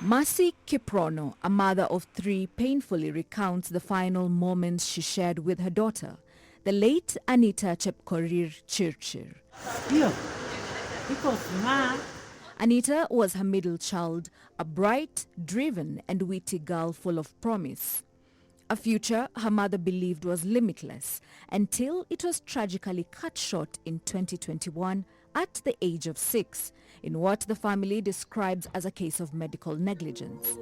Mercy Kiprono, a mother of 3, painfully recounts the final moments she shared with her daughter, the late Anita Chepkorir Chirchir. Anita was her middle child, a bright, driven and witty girl full of promise. A future her mother believed was limitless until it was tragically cut short in 2021 at the age of 6 in what the family describes as a case of medical negligence.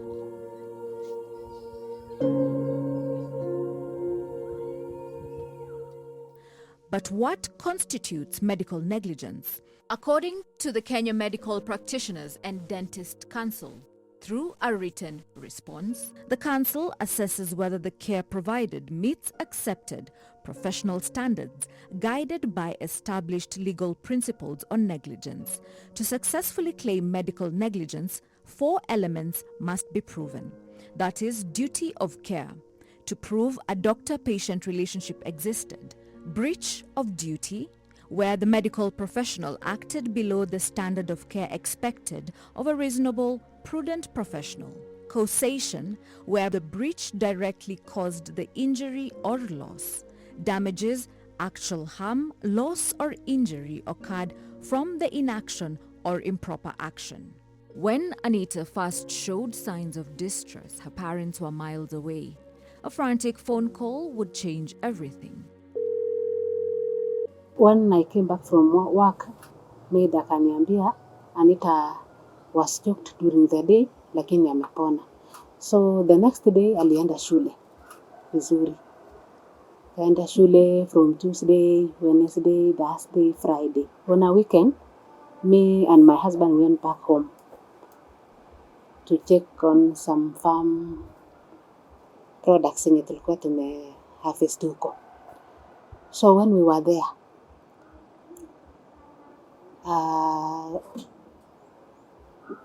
But what constitutes medical negligence? According to the Kenya Medical Practitioners and Dentist Council, through a written response, the council assesses whether the care provided meets accepted professional standards guided by established legal principles on negligence. To successfully claim medical negligence, 4 elements must be proven. That is, duty of care, to prove a doctor-patient relationship existed, breach of duty, where the medical professional acted below the standard of care expected of a reasonable, prudent professional. Causation, where the breach directly caused the injury or loss. Damages, actual harm, loss or injury occurred from the inaction or improper action. When Anita first showed signs of distress, her parents were miles away. A frantic phone call would change everything. When I came back from work, maid akaniambia Anita was choked during the day, lakini amepona. So the next day alienda shule vizuri. Kaenda shule from Tuesday, Wednesday, Thursday, Friday. On a weekend, me and my husband went back home to check on some farm products yenye tulikuwa harvest huko. So when we were there,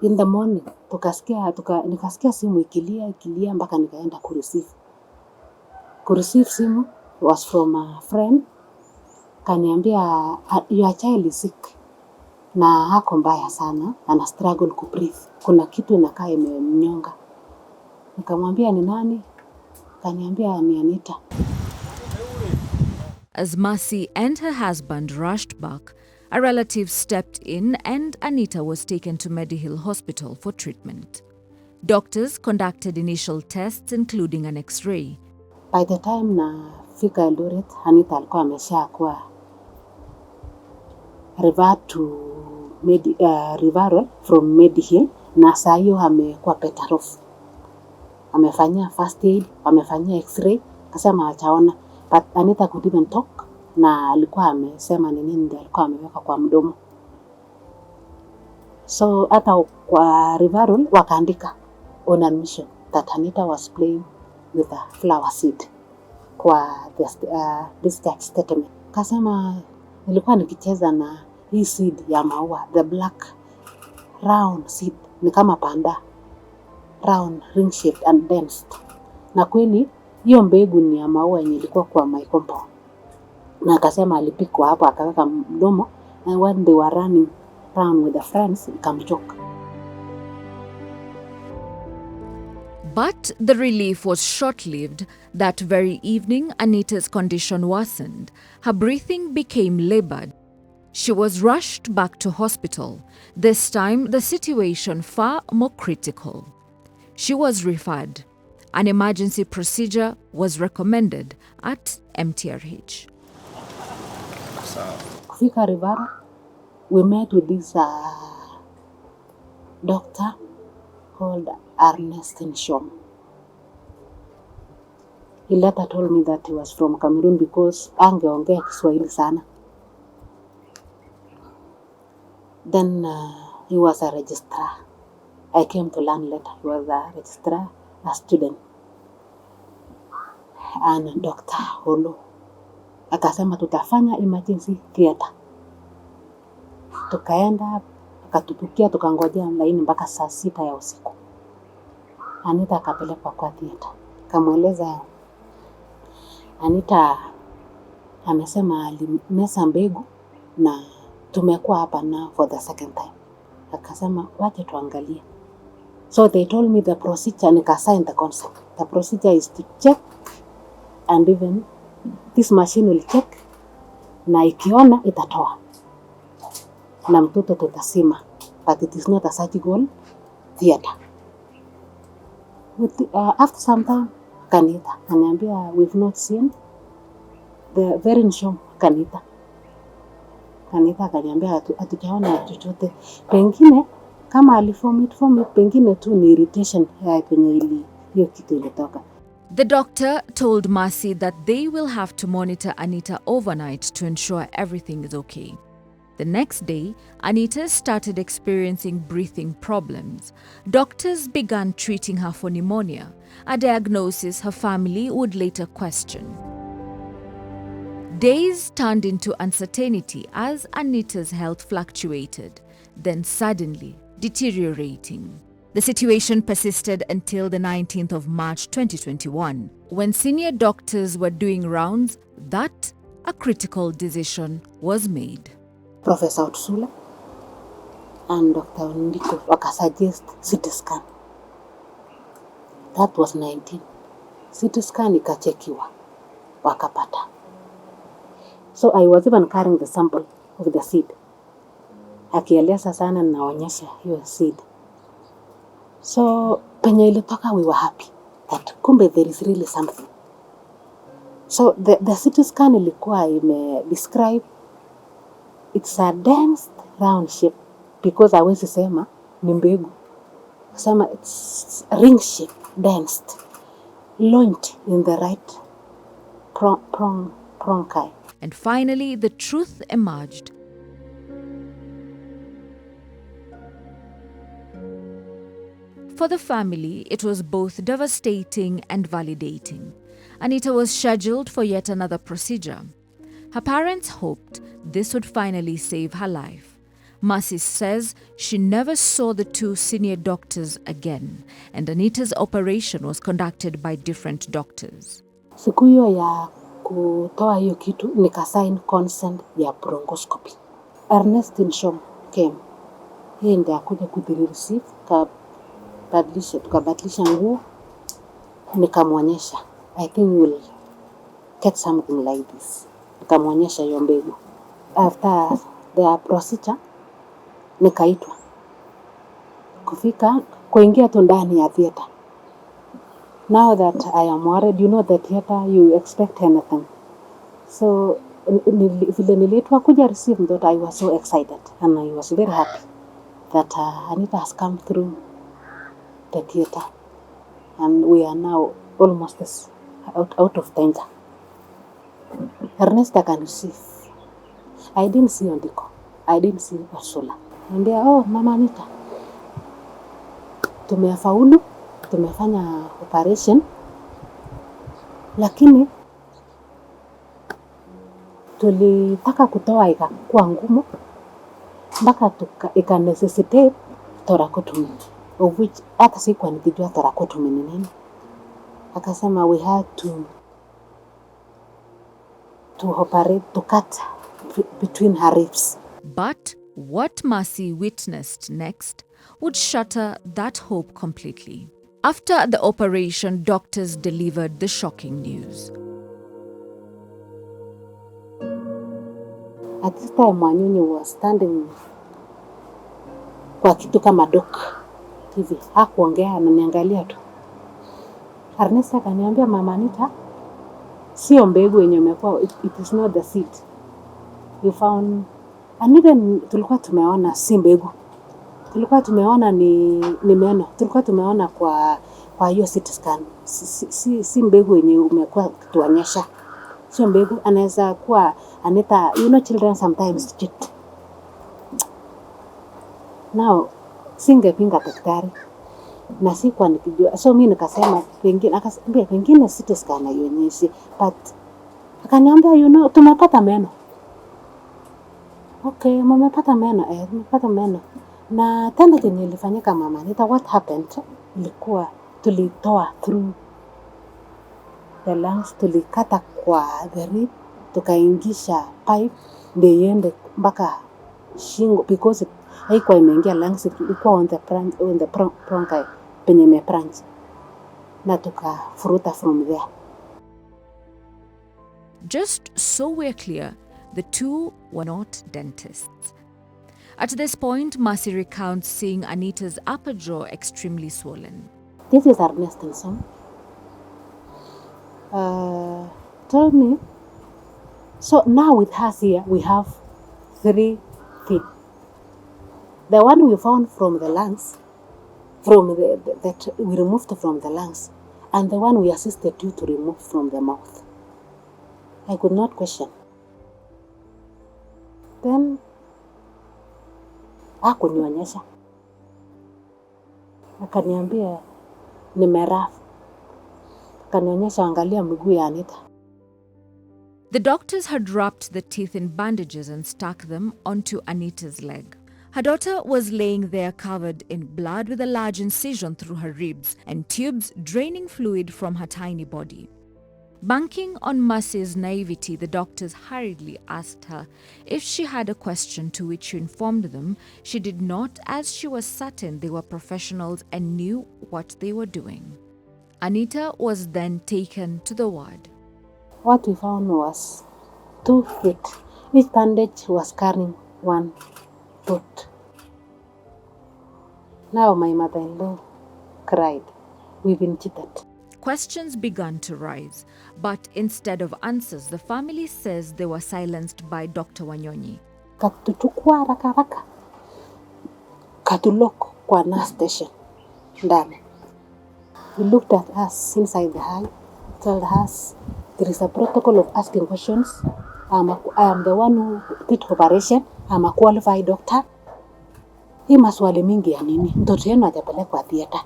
in the morning nikasikia simu ikilia mpaka nikaenda kureceive simu was from a friend. Kaniambia your child is sick na hako mbaya sana, ana struggle ku breathe, kuna kitu inakaa imemnyonga. Nikamwambia ni nani? Kaniambia ni Anita. As Mercy and her husband rushed back, a relative stepped in and Anita was taken to Medihill Hospital for treatment. Doctors conducted initial tests including an X-ray. By the time nafika Eldoret, Anita alikuwa ameshakuwa referral from Medihill, na saa hiyo amekuwa better off. Amefanyia first aid, amefanyia X-ray, kasema achaona. But Anita could even talk, na alikuwa amesema ni nini ndio alikuwa ameweka kwa mdomo. So hata kwa referral wakaandika on admission that Anita was playing with a flower seed kwa discharge statement. Kasema nilikuwa nikicheza na hii seed ya maua, the black round seed, ni kama panda, round, ring shaped and dense. Na kweli hiyo mbegu ni ya maua yenye ilikuwa kwa my compound. Na akasema alipikwa hapo akaweka mdomo, and when they were running around with the friends ikamchoka. But the relief was short-lived. That very evening, Anita's condition worsened. Her breathing became labored. She was rushed back to hospital, this time the situation far more critical. She was referred. An emergency procedure was recommended at MTRH. Kufika Rivara, we met with this doctor called Ernest Nshom. He later told me that he was from Cameroon because angeongea Kiswahili sana. Then he was a registrar. I came to learn later. He was a registrar, a student. And Dr. Holo akasema tutafanya emergency theater. Tukaenda, akatupikia, tukangojea laini mpaka saa 6 ya usiku. Anita akapelekwa kwa theater. Kamweleza Anita amesema alimesa mbegu na tumekuwa hapa na for the second time. Akasema wache tuangalie. So they told me the procedure, nika sign the consent. The procedure is to check, and even this machine will check, na ikiona itatoa na mtoto tutasima, but it is not a surgical theater. After some time, Anita ananiambia we've not seen the very show. Anita akaniambia hatujaona chochote, pengine kama alifomit, pengine tu ni irritation ya penye hiyo kitu ilitoka. The doctor told Mercy that they will have to monitor Anita overnight to ensure everything is okay. The next day, Anita started experiencing breathing problems. Doctors began treating her for pneumonia, a diagnosis her family would later question. Days turned into uncertainty as Anita's health fluctuated, then suddenly deteriorating. The situation persisted until the 19th of March 2021, when senior doctors were doing rounds that a critical decision was made. Professor Utsula and Dr. Ndiko wakasuggest CT scan. That was 19. CT scan ikachekiwa, wakapata. So I was even carrying the sample of the seed. Akieleza sana naonyesha hiyo seed. So penye ilitoka, we were happy that kumbe there is really something. So the CT scan ilikuwa describe it's a dense round shape, because hawezi sema ni mbegu. Sema it's ring shape, dense, launched in the right bronchi. And finally, the truth emerged. For the family, it was both devastating and validating. Anita was scheduled for yet another procedure. Her parents hoped this would finally save her life. Mercy says she never saw the two senior doctors again, and Anita's operation was conducted by different doctors. Siku hiyo ya kutoa hiyo kitu nikasign consent ya bronchoscopy. Ernest Nshom came. Yeye ndiye akuja kudireceive, tukabadilisha nguo, nikamwonyesha. I think you will get something like this. Nikamwonyesha hiyo mbegu. After the procedure, nikaitwa. Kufika, kuingia tu ndani ya theater. Now that I am worried, you know the theater, you expect anything. So, vile niliitwa kuja receive that, I was so excited and I was very happy that Anita has come through the theater and we are now almost out of danger. Ernest can receive. I didn't see Ondiko. I didn't see Ursula. And oh, Mama Anita, tumefaulu, tumefanya operation, lakini tulitaka kutoa ikakuwa ngumu mpaka ika necessitate thoracotomy, of which hata sikuwa nikijua thoracotomy ni nini. Akasema we had to operate, to cut between her ribs. But what Mercy witnessed next would shatter that hope completely. After the operation, doctors delivered the shocking news. At this time, Wanyonyi was standing kwa kitu kama dock hivi, hakuongea, ananiangalia tu. Ernest akaniambia, Mama Anita, sio mbegu yenye umekuwa, it is not the seed you found. And even tulikuwa tumeona si mbegu, tulikuwa tumeona ni meno, tulikuwa tumeona kwa hiyo CT scan. Si mbegu yenye umekuwa kutuonyesha, sio mbegu. Anaweza kuwa Anita, you know children sometimes cheat. Now singepinga daktari na sikuwa nikijua, so mimi nikasema pengine, akasema pengine CT scan haionyeshi, but akaniambia, you know, tumepata meno. Okay, mmepata meno, tumepata meno. Na tena kenye ilifanyika Mama Anita, what happened, ilikuwa tulitoa through the lungs, tulikata kwa the rib, tukaingisha pipe ndio iende mpaka shingo, because haikuwa imeingia lungs, ilikuwa on the bronchi. penye imebranch na tukafuruta from there. Just so we're clear, the two were not dentists. At this point, Mercy recounts seeing Anita's upper jaw extremely swollen. This is Ernest son. Told me, so now with us here, we have 3 teeth. The one we found from the lungs, that we removed from the lungs, and the one we assisted you to remove from the mouth. I could not question. Then, hakunionyesha. Akaniambia nimerafu. Akanionyesha angalia miguu ya Anita. The doctors had wrapped the teeth in bandages and stuck them onto Anita's leg. Her daughter was laying there covered in blood with a large incision through her ribs and tubes draining fluid from her tiny body. Banking on Mercy's naivety, the doctors hurriedly asked her if she had a question, to which she informed them she did not, as she was certain they were professionals and knew what they were doing. Anita was then taken to the ward. What we found was 2 feet. Each bandage was carrying 1 foot. Now my mother-in-law cried. We've been cheated. Questions began to rise, but instead of answers, the family says they were silenced by Dr. Wanyonyi. Katuchukua haraka katulok kwa nurse station ndani. He looked at us inside the eye, told us there is a protocol of asking questions. I am the one who did operation. I'm a qualified doctor. Hii maswali mingi ya nini? Mtoto yenu hajapelekwa theater.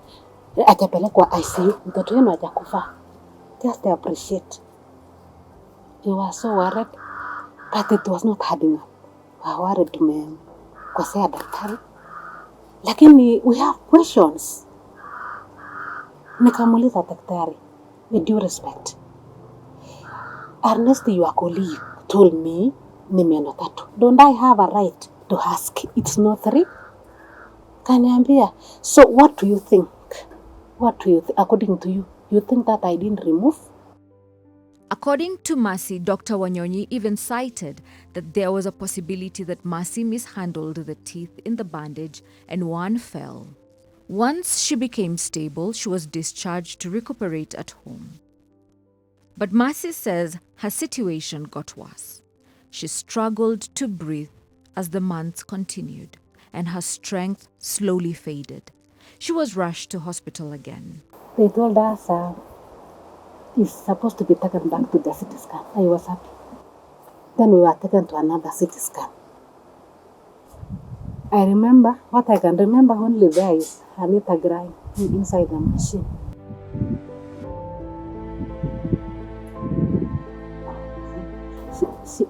Hajapelekwa ICU. Mtoto yenu hajakufa. Just appreciate. You were so worried, but it was not hard enough. We were worried tumekosea daktari. Lakini we have questions. Nikamuuliza daktari, with due respect. Ernest, your colleague, told me ni meno 3. Don't I have a right to ask? It's not 3. Kaniambia, so what do you think? According to you, you think that I didn't remove? According to Mercy, Dr. Wanyonyi even cited that there was a possibility that Mercy mishandled the teeth in the bandage and one fell. Once she became stable, she was discharged to recuperate at home. But Mercy says her situation got worse. She struggled to breathe as the months continued, and her strength slowly faded. She was rushed to hospital again. They told us he's supposed to be taken back to the CT scan. I was happy. Then we were taken to another CT scan. I remember, what I can remember only there is Anita crying inside the machine.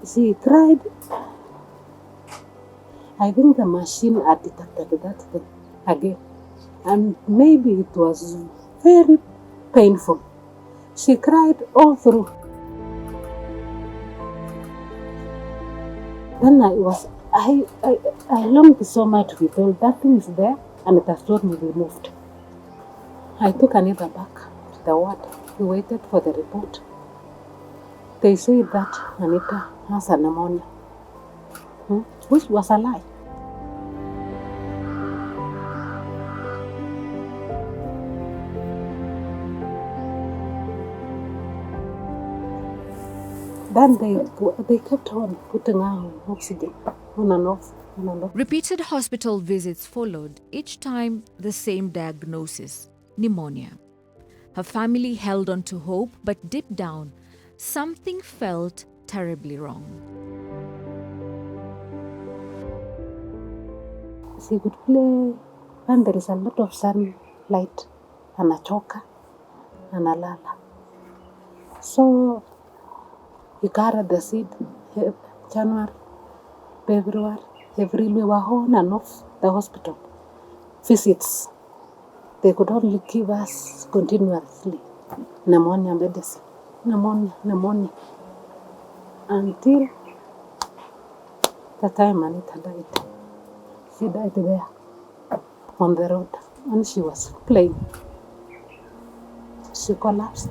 She cried. I think the machine had detected that thing again. And maybe it was very painful. She cried all through. Then I longed so much to be told that thing is there and it has not been removed. I took Anita back to the ward. We waited for the report. They said that Anita has a pneumonia, which was a lie. Then they kept on putting on oxygen, on and off, on and off. Repeated hospital visits followed, each time the same diagnosis: pneumonia. Her family held on to hope, but deep down, something felt terribly wrong. She could play when there is a lot of sunlight, anachoka, analala. So we carried the seed January, February, April. We were on and off the hospital visits. They could only give us continuously pneumonia medicine, pneumonia, until the time Anita died. She died there on the road. when she was playing. She collapsed.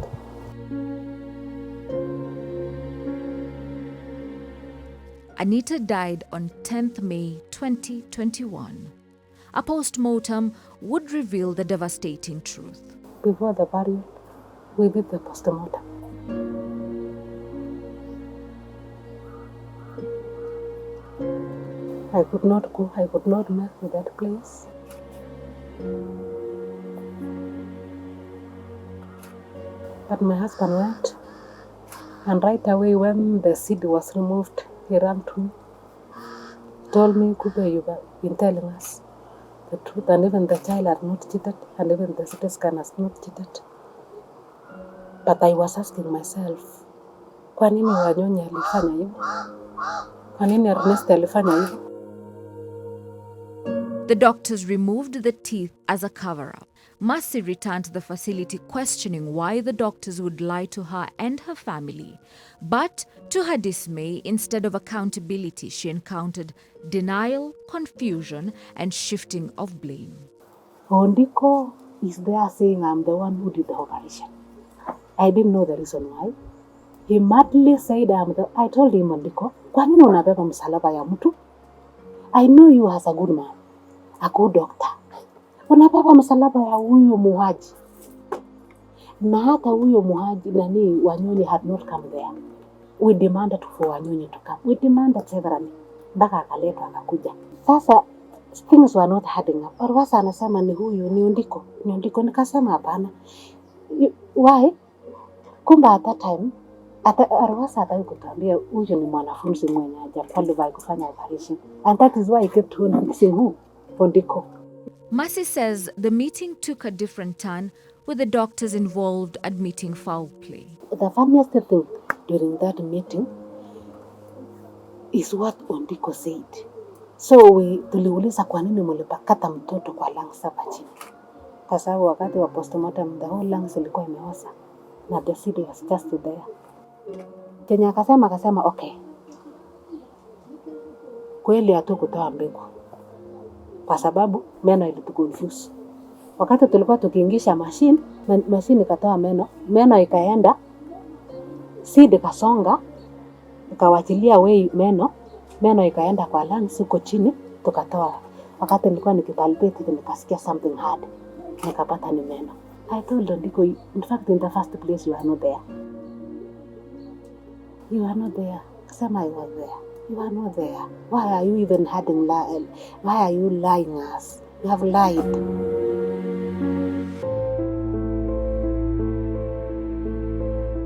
Anita died on 10th May 2021. A post-mortem would reveal the devastating truth. Before the burial, we did the post-mortem. I could not go, I could not mess with that place. But my husband went, and right away when the seed was removed, he ran to me, told me, Kube, you've been telling us the truth, and even the child had not cheated, and even the CT scan has not cheated. But I was asking myself, kwa nini Wanyonyi alifanya hivyo? Kwa nini Ernest alifanya hivyo? The doctors removed the teeth as a cover-up. Mercy returned to the facility questioning why the doctors would lie to her and her family. But to her dismay, instead of accountability, she encountered denial, confusion, and shifting of blame. Ondiko is there saying I'm the one who did the operation. I didn't know the reason why. He madly said I told him, Ondiko, kwa nini unabeba msalaba ya mtu? I know you as a good man, a good doctor. Unabeba msalaba ya huyu muhaji. Na hata huyo muhaji nani Wanyonyi had not come there. We demanded for Wanyonyi to come. We demanded severally. Mpaka akaletwa akakuja. Sasa things were not adding up. Arwasa anasema ni huyu ni Ondiko. Ni Ondiko, nikasema hapana. Why? Kumba at that time Arwasa hataki kutuambia huyu ni mwanafunzi mwenye haja qualify kufanya operation. And that is why he kept on fixing who? Ondiko. Mercy says the meeting took a different turn, with the doctors involved admitting foul play. The funniest thing during that meeting is what Ondiko said. So tuliuliza kwa nini mlipakata mtoto kwa lungs hapa chini. Kwa sababu wakati wa postmortem the whole lungs ilikuwa imeoza na the seed was just there. Kenya akasema okay. Kweli hatukutoa mbegu. Kwa sababu meno ilituconfuse. Wakati tulikuwa tukiingisha machine ikatoa meno ikaenda, seed ikasonga, ikawachilia way meno ikaenda kwa lungs huko chini, tukatoa. Wakati nilikuwa nikipalpate nikasikia something hard, nikapata ni meno. I told Ondiko, in fact in the first place you are not there. You are not there. Kasema I was there. You are not there. Why are you even hiding? Why are you lying us? You have lied.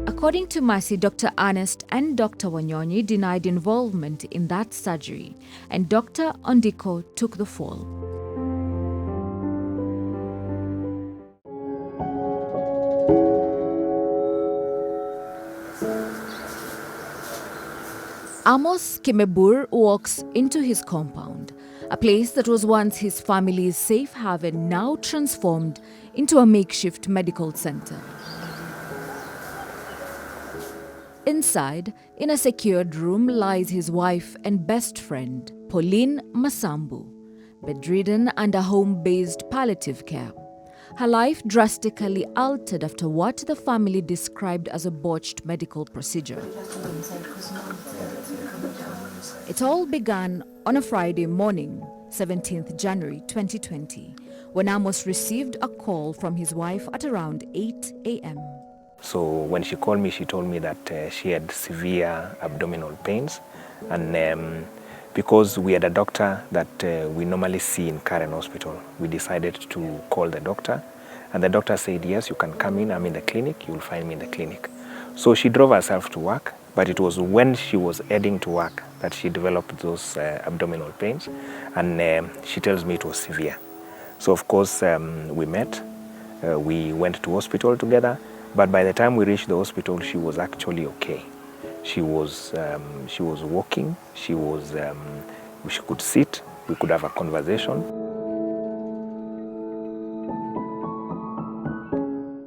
According to Mercy, Dr. Ernest and Dr. Wanyonyi denied involvement in that surgery, and Dr. Ondiko took the fall. Amos Kimebur walks into his compound, a place that was once his family's safe haven, now transformed into a makeshift medical center. Inside, in a secured room, lies his wife and best friend, Pauline Masambu, bedridden under home-based palliative care. Her life drastically altered after what the family described as a botched medical procedure. It all began on a Friday morning, 17th January 2020, when Amos received a call from his wife at around 8 a.m. So when she called me, she told me that she had severe abdominal pains, and because we had a doctor that we normally see in Karen Hospital, we decided to call the doctor, and the doctor said, yes, you can come in, I'm in the clinic, you'll find me in the clinic. So she drove herself to work, but it was when she was heading to work that she developed those abdominal pains, and she tells me it was severe. So of course we met, we went to hospital together, but by the time we reached the hospital, she was actually okay. She was walking, she could sit, we could have a conversation.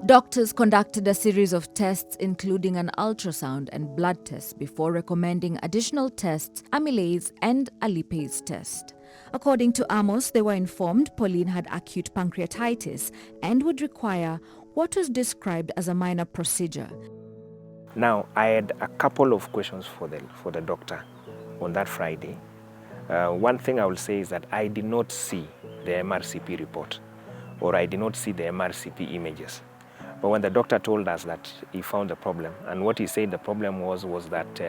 Doctors conducted a series of tests, including an ultrasound and blood test, before recommending additional tests, amylase and a lipase test. According to Amos, they were informed Pauline had acute pancreatitis and would require what was described as a minor procedure. Now, I had a couple of questions for the doctor on that Friday. One thing I will say is that I did not see the MRCP report, or I did not see the MRCP images. But when the doctor told us that he found a problem, and what he said the problem was that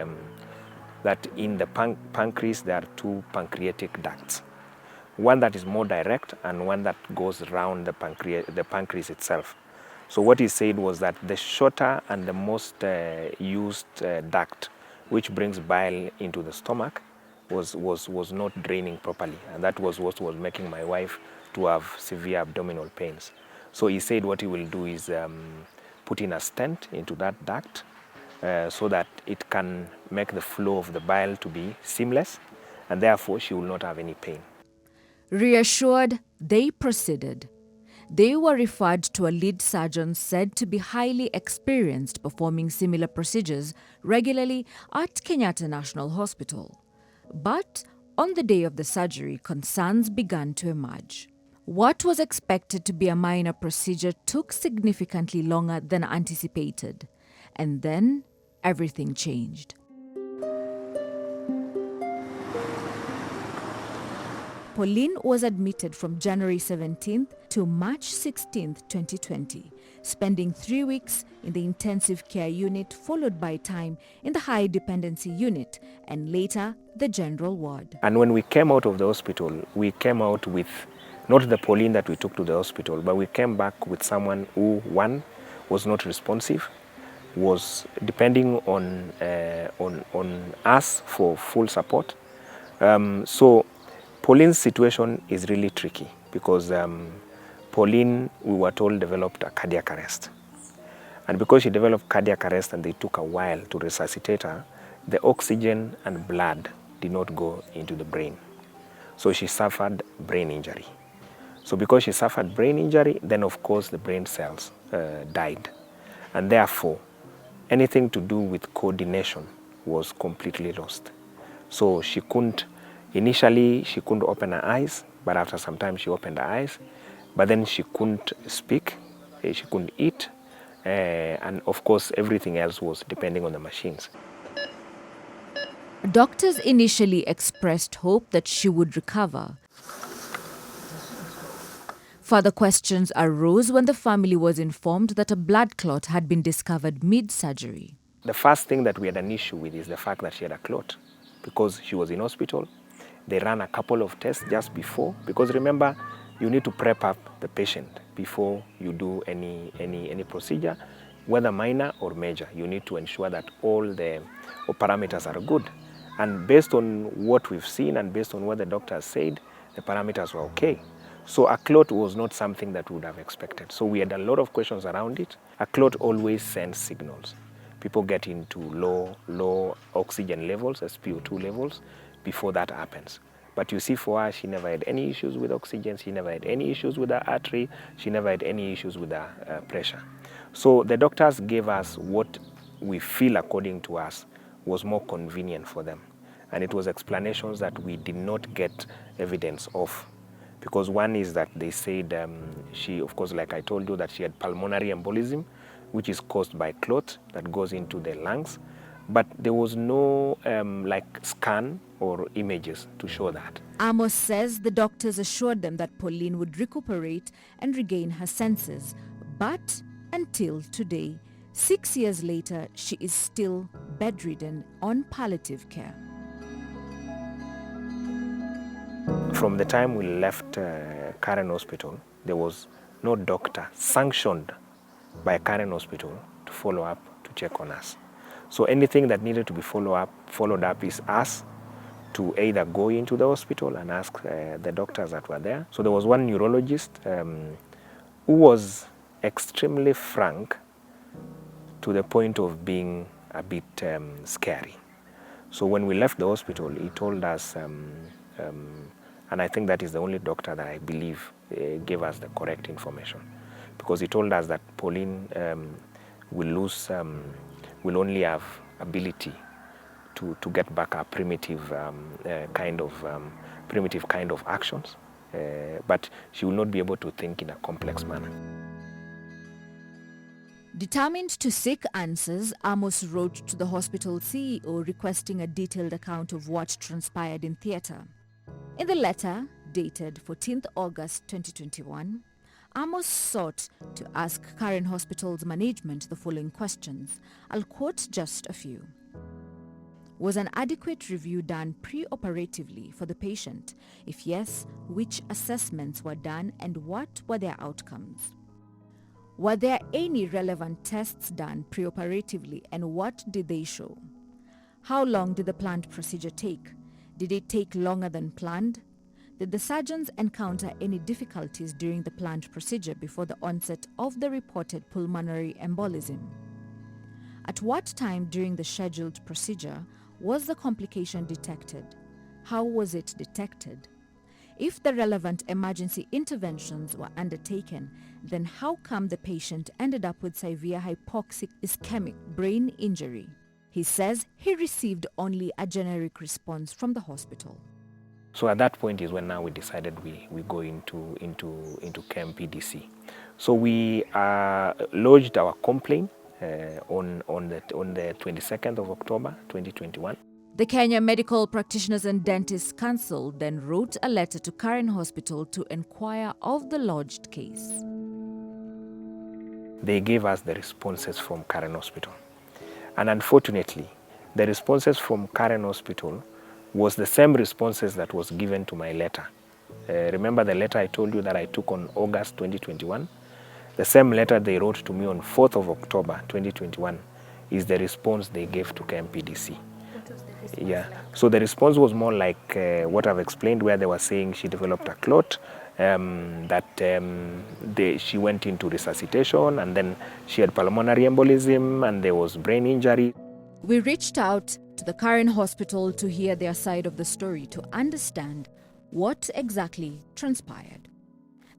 that in the pancreas there are two pancreatic ducts, one that is more direct and one that goes around the pancreas itself. So what he said was that the shorter and the most used duct, which brings bile into the stomach, was not draining properly, and that was what was making my wife to have severe abdominal pains. So he said what he will do is put in a stent into that duct so that it can make the flow of the bile to be seamless, and therefore she will not have any pain. Reassured, they proceeded. They were referred to a lead surgeon said to be highly experienced performing similar procedures regularly at Kenyatta National Hospital. But on the day of the surgery, concerns began to emerge. What was expected to be a minor procedure took significantly longer than anticipated, and then everything changed. Pauline was admitted from January 17th to March 16th, 2020, spending 3 weeks in the intensive care unit, followed by time in the high dependency unit and later the general ward. And when we came out of the hospital, we came out with not the Pauline that we took to the hospital, but we came back with someone who, one, was not responsive, was depending on us for full support. So Pauline's situation is really tricky because Pauline, we were told, developed a cardiac arrest. And because she developed cardiac arrest and they took a while to resuscitate her, the oxygen and blood did not go into the brain. So she suffered brain injury. So because she suffered brain injury, then of course the brain cells died. And therefore, anything to do with coordination was completely lost. So she couldn't, initially she couldn't open her eyes, but after some time she opened her eyes. But then she couldn't speak, she couldn't eat, and of course everything else was depending on the machines. Doctors initially expressed hope that she would recover. Further questions arose when the family was informed that a blood clot had been discovered mid-surgery. The first thing that we had an issue with is the fact that she had a clot. Because she was in hospital, they ran a couple of tests just before, because remember, you need to prep up the patient before you do any procedure, whether minor or major. You need to ensure that all the parameters are good. And based on what we've seen and based on what the doctor said, the parameters were okay. So a clot was not something that we would have expected. So we had a lot of questions around it. A clot always sends signals. People get into low oxygen levels, SpO2 levels, before that happens. But you see, for her, she never had any issues with oxygen, she never had any issues with her artery, she never had any issues with her pressure. So the doctors gave us what we feel, according to us, was more convenient for them. And it was explanations that we did not get evidence of. Because one is that they said she, of course, like I told you, that she had pulmonary embolism, which is caused by clot that goes into the lungs. But there was no like scan or images to show that. Amos says the doctors assured them that Pauline would recuperate and regain her senses. But until today, 6 years later, she is still bedridden on palliative care. From the time we left Karen Hospital, there was no doctor sanctioned by Karen Hospital to follow up, to check on us. So anything that needed to be followed up is us to either go into the hospital and ask the doctors that were there. So there was one neurologist who was extremely frank to the point of being a bit scary. So when we left the hospital, he told us, and I think that is the only doctor that I believe gave us the correct information, because he told us that Pauline will only have ability to get back our primitive primitive kind of actions, but she will not be able to think in a complex manner. Determined to seek answers, Amos wrote to the hospital CEO requesting a detailed account of what transpired in theatre. In the letter, dated 14th August 2021, Amos sought to ask Karen Hospital's management the following questions. I'll quote just a few. Was an adequate review done pre-operatively for the patient? If yes, which assessments were done and what were their outcomes? Were there any relevant tests done pre-operatively and what did they show? How long did the planned procedure take? Did it take longer than planned? Did the surgeons encounter any difficulties during the planned procedure before the onset of the reported pulmonary embolism? At what time during the scheduled procedure was the complication detected? How was it detected? If the relevant emergency interventions were undertaken, then how come the patient ended up with severe hypoxic ischemic brain injury? He says he received only a generic response from the hospital. So at that point is when now we decided we go into KMPDC. So we lodged our complaint on the 22nd of October 2021. The Kenya Medical Practitioners and Dentists Council then wrote a letter to Karen Hospital to inquire of the lodged case. They gave us the responses from Karen Hospital. And unfortunately, the responses from Karen Hospital was the same responses that was given to my letter. Remember the letter I told you that I took on August 2021? The same letter they wrote to me on 4th of October 2021 is the response they gave to KMPDC. Yeah, so the response was more like what I've explained, where they were saying she developed a clot, she went into resuscitation, and then she had pulmonary embolism, and there was brain injury. We reached out to the Karen Hospital to hear their side of the story to understand what exactly transpired.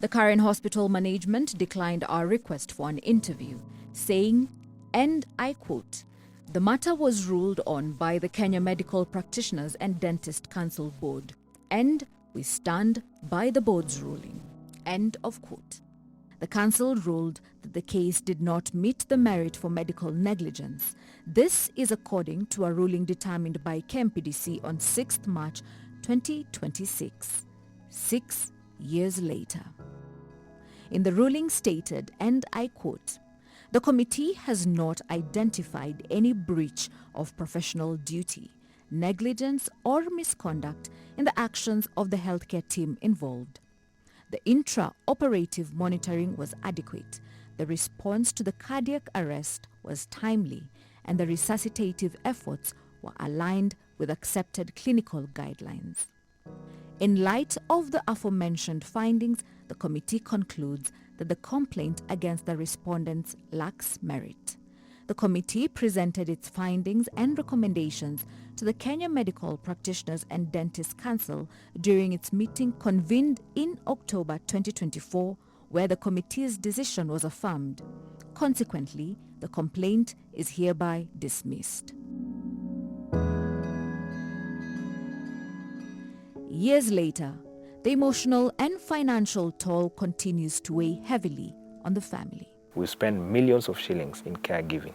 The Karen Hospital management declined our request for an interview, saying, and I quote, "The matter was ruled on by the Kenya Medical Practitioners and Dentist Council Board, and we stand by the board's ruling." End of quote. The council ruled that the case did not meet the merit for medical negligence. This is according to a ruling determined by KMPDC on 6th March 2026, 6 years later. In the ruling stated, and I quote, "The committee has not identified any breach of professional duty, negligence or misconduct in the actions of the healthcare team involved. The intra-operative monitoring was adequate, the response to the cardiac arrest was timely, and the resuscitative efforts were aligned with accepted clinical guidelines. In light of the aforementioned findings, the committee concludes that the complaint against the respondents lacks merit. The committee presented its findings and recommendations to the Kenya Medical Practitioners and Dentists Council during its meeting convened in October 2024, where the committee's decision was affirmed. Consequently, the complaint is hereby dismissed." Years later, the emotional and financial toll continues to weigh heavily on the family. We spend millions of shillings in caregiving.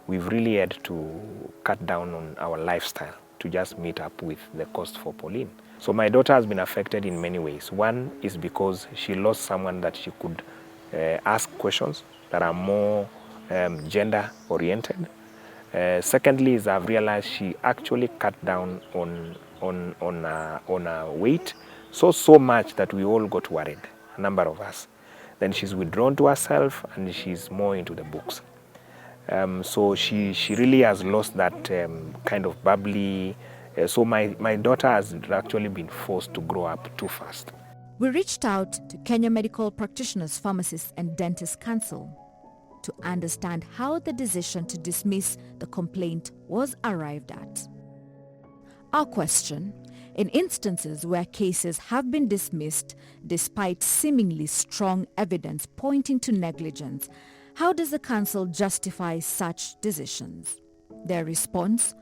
We've really had to cut down on our lifestyle to just meet up with the cost for Pauline. So my daughter has been affected in many ways. One is because she lost someone that she could ask questions that are more gender oriented. Secondly is I've realized she actually cut down on her weight so much that we all got worried, a number of us. Then she's withdrawn to herself and she's more into the books. So she really has lost that kind of bubbly. So my daughter has actually been forced to grow up too fast. We reached out to Kenya Medical Practitioners, Pharmacists and Dentists Council to understand how the decision to dismiss the complaint was arrived at. Our question: in instances where cases have been dismissed despite seemingly strong evidence pointing to negligence, how does the council justify such decisions? Their response: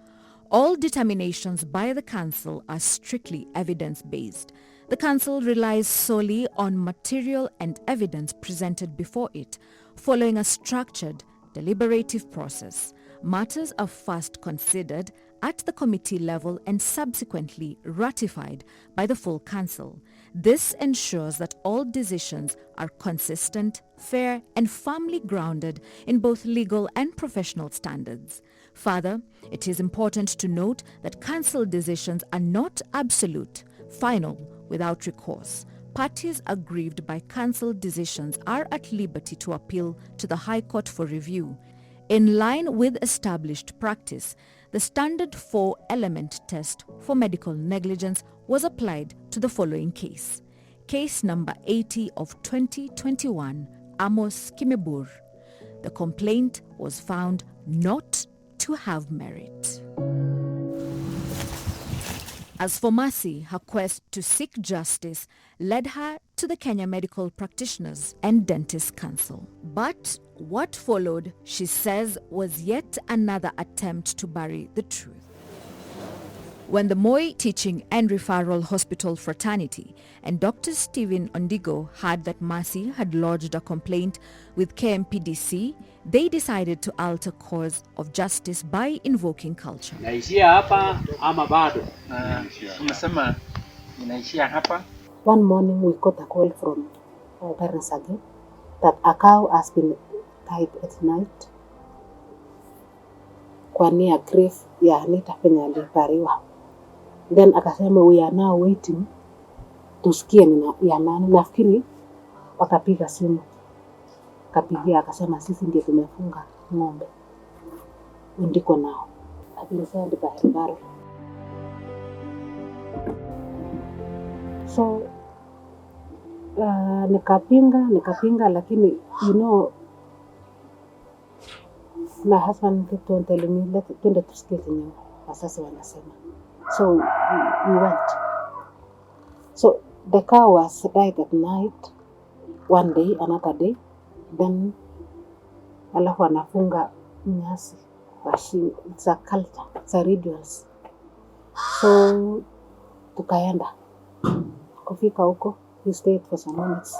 All determinations by the Council are strictly evidence-based. The Council relies solely on material and evidence presented before it, following a structured, deliberative process. Matters are first considered at the committee level and subsequently ratified by the full Council. This ensures that all decisions are consistent, fair, and firmly grounded in both legal and professional standards. Further, it is important to note that Council decisions are not absolute, final, without recourse. Parties aggrieved by Council decisions are at liberty to appeal to the High Court for review. In line with established practice, the standard 4-element test for medical negligence was applied to the following case. Case number 80 of 2021, Amos Kimebur. The complaint was found not to have merit. As for Mercy, her quest to seek justice led her to the Kenya Medical Practitioners and Dentists Council. But what followed, she says, was yet another attempt to bury the truth. When the Moi Teaching and Referral Hospital Fraternity and Dr. Stephen Ondigo heard that Mercy had lodged a complaint with KMPDC, they decided to alter course of justice by invoking culture. Naishia hapa ama bado? Umesema inaishia hapa? One morning we got a call from our parents again that a cow has been tied at night kwa nia grave ya Anita penye alipariwa. Then akasema we are now waiting tusikie ya nani. Nafikiri wakapiga simu, kapigia akasema sisi ndiye tumefunga ng'ombe ndiko nao. Abilisema ndi bahari. So nikapinga lakini you know my husband kept on telling me twende tusikie chenye wasasi wanasema. So we went. So the cow was died at night, one day, another day. Then alafu anafunga nyasi. It's a culture, it's a rituals. So tukaenda. Kufika huko, we stayed for some minutes.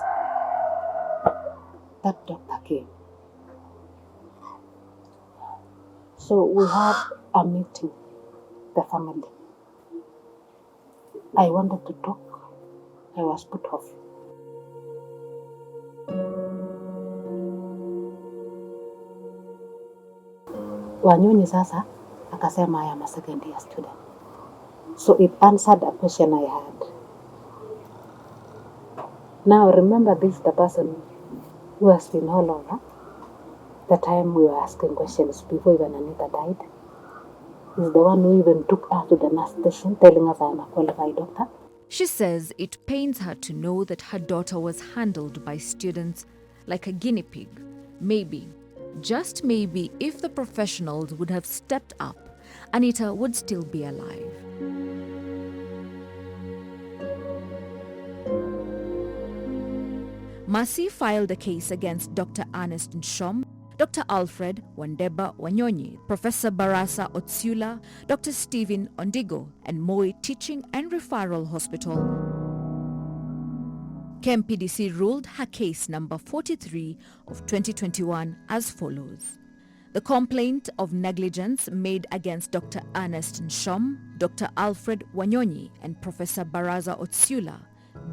That doctor came. So we had a meeting, the family. I wanted to talk. I was put off. Wanyonyi sasa akasema I am a second year student. So it answered a question I had. Now remember, this is the person who has been all over the time we were asking questions before even Anita died. He's the one who even took her to the nurse station telling us I am a qualified doctor. She says it pains her to know that her daughter was handled by students like a guinea pig. Maybe, just maybe, if the professionals would have stepped up, Anita would still be alive. Mercy filed a case against Dr. Ernest Nshom, Dr. Alfred Wandeba Wanyonyi, Professor Barasa Otsula, Dr. Stephen Ondigo, and Moi Teaching and Referral Hospital. KMPDC ruled her case number 43 of 2021 as follows. The complaint of negligence made against Dr. Ernest Nshom, Dr. Alfred Wanyonyi, and Professor Barasa Otsula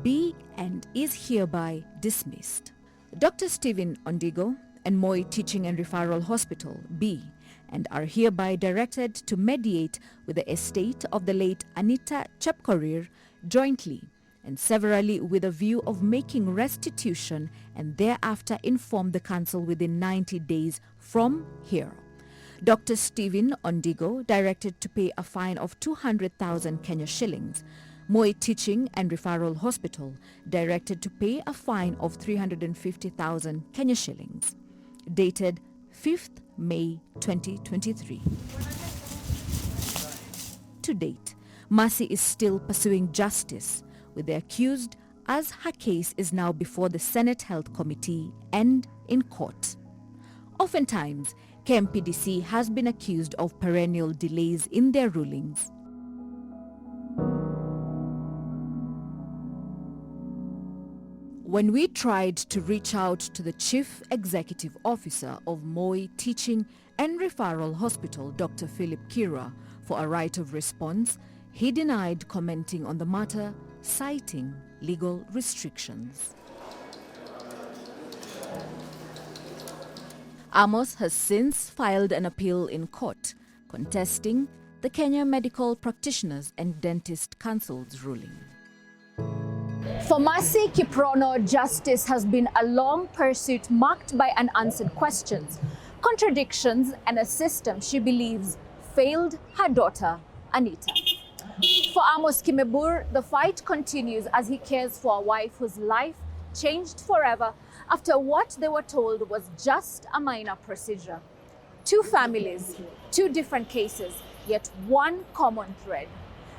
be and is hereby dismissed. Dr. Stephen Ondigo and Moi Teaching and Referral Hospital be and are hereby directed to mediate with the estate of the late Anita Chepkorir jointly and severally with a view of making restitution and thereafter inform the council within 90 days from here. Dr. Stephen Ondigo directed to pay a fine of 200,000 Kenya shillings. Moi Teaching and Referral Hospital directed to pay a fine of 350,000 Kenya shillings. Dated 5th May 2023. To date, Mercy is still pursuing justice with the accused as her case is now before the Senate Health Committee and in court. Oftentimes, KMPDC has been accused of perennial delays in their rulings. When we tried to reach out to the Chief Executive Officer of Moi Teaching and Referral Hospital, Dr. Philip Kira, for a right of response, he denied commenting on the matter, citing legal restrictions. Amos has since filed an appeal in court, contesting the Kenya Medical Practitioners and Dentist Council's ruling. For Mercy Kiprono, justice has been a long pursuit marked by unanswered questions, contradictions, and a system she believes failed her daughter, Anita. For Amos Kimebur, the fight continues as he cares for a wife whose life changed forever after what they were told was just a minor procedure. Two families, two different cases, yet one common thread: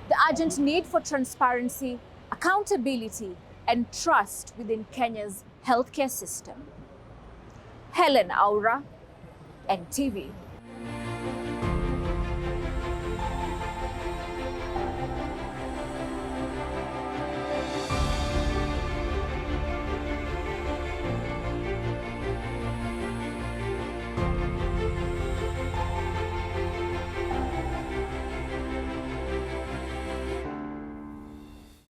the urgent need for transparency, accountability, and trust within Kenya's healthcare system. Helen Aura, NTV.